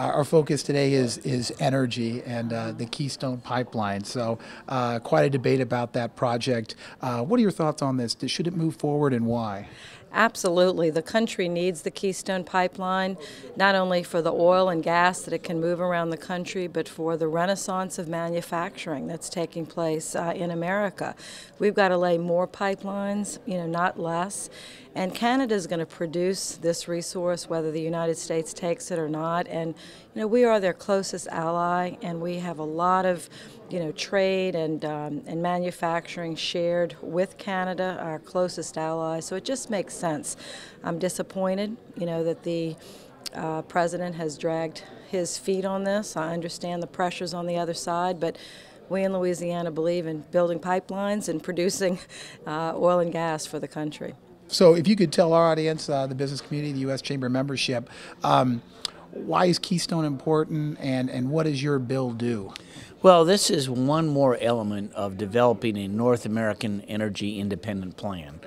Our focus today is energy and the Keystone Pipeline. So quite a debate about that project. What are your thoughts on this? Should it move forward and why? Absolutely. The country needs the Keystone Pipeline, not only for the oil and gas that it can move around the country, but for the renaissance of manufacturing that's taking place in America. We've got to lay more pipelines, not less. And Canada is going to produce this resource, whether the United States takes it or not. And, we are their closest ally, and we have a lot of, trade and manufacturing shared with Canada, our closest ally. So it just makes sense. I'm disappointed, that the president has dragged his feet on this. I understand the pressures on the other side, but we in Louisiana believe in building pipelines and producing oil and gas for the country. So if you could tell our audience, the business community, the U.S. Chamber membership, why is Keystone important and what does your bill do? Well, this is one more element of developing a North American energy independent plan.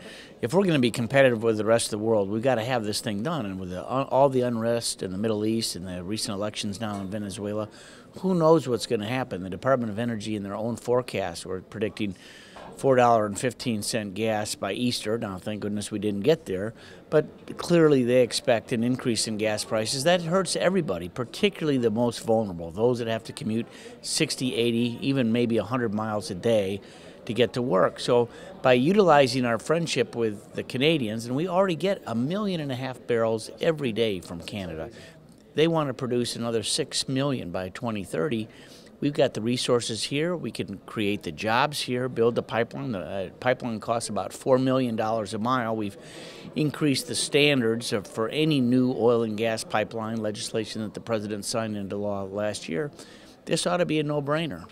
If we're going to be competitive with the rest of the world, we've got to have this thing done. And with all the unrest in the Middle East and the recent elections now in Venezuela, who knows what's going to happen? The Department of Energy in their own forecast were predicting $4.15 gas by Easter. Now, thank goodness we didn't get there, but clearly they expect an increase in gas prices. That hurts everybody, particularly the most vulnerable, those that have to commute 60, 80, even maybe 100 miles a day to get to work. So by utilizing our friendship with the Canadians, and we already get 1.5 million barrels every day from Canada, they want to produce another 6 million by 2030. We've got the resources here. We can create the jobs here, build the pipeline. The pipeline costs about $4 million a mile. We've increased the standards for any new oil and gas pipeline legislation that the president signed into law last year. This ought to be a no-brainer.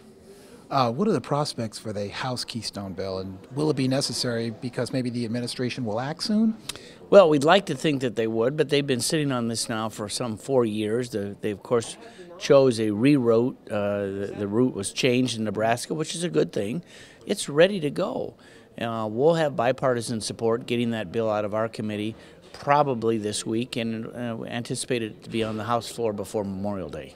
What are the prospects for the House Keystone bill, and will it be necessary because maybe the administration will act soon? Well, we'd like to think that they would, but they've been sitting on this now for some 4 years. They, of course, chose a reroute. The route was changed in Nebraska, which is a good thing. It's ready to go. We'll have bipartisan support getting that bill out of our committee probably this week, and anticipate it to be on the House floor before Memorial Day.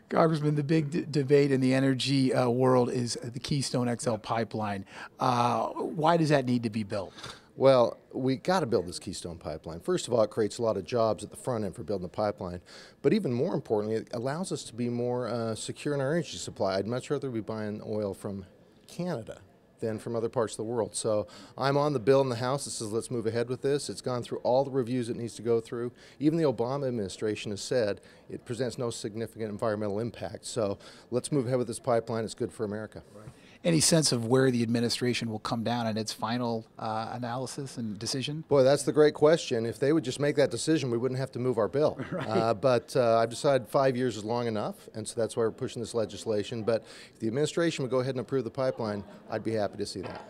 Congressman, the big debate in the energy world is the Keystone XL Pipeline. Why does that need to be built? Well, we got to build this Keystone Pipeline. First of all, it creates a lot of jobs at the front end for building the pipeline. But even more importantly, it allows us to be more secure in our energy supply. I'd much rather be buying oil from Canada than from other parts of the world. So I'm on the bill in the House that says let's move ahead with this. It's gone through all the reviews it needs to go through. Even the Obama administration has said it presents no significant environmental impact. So let's move ahead with this pipeline. It's good for America. Right. Any sense of where the administration will come down in its final analysis and decision? Boy, that's the great question. If they would just make that decision, we wouldn't have to move our bill. Right. But I've decided 5 years is long enough, and so that's why we're pushing this legislation. But if the administration would go ahead and approve the pipeline, I'd be happy to see that.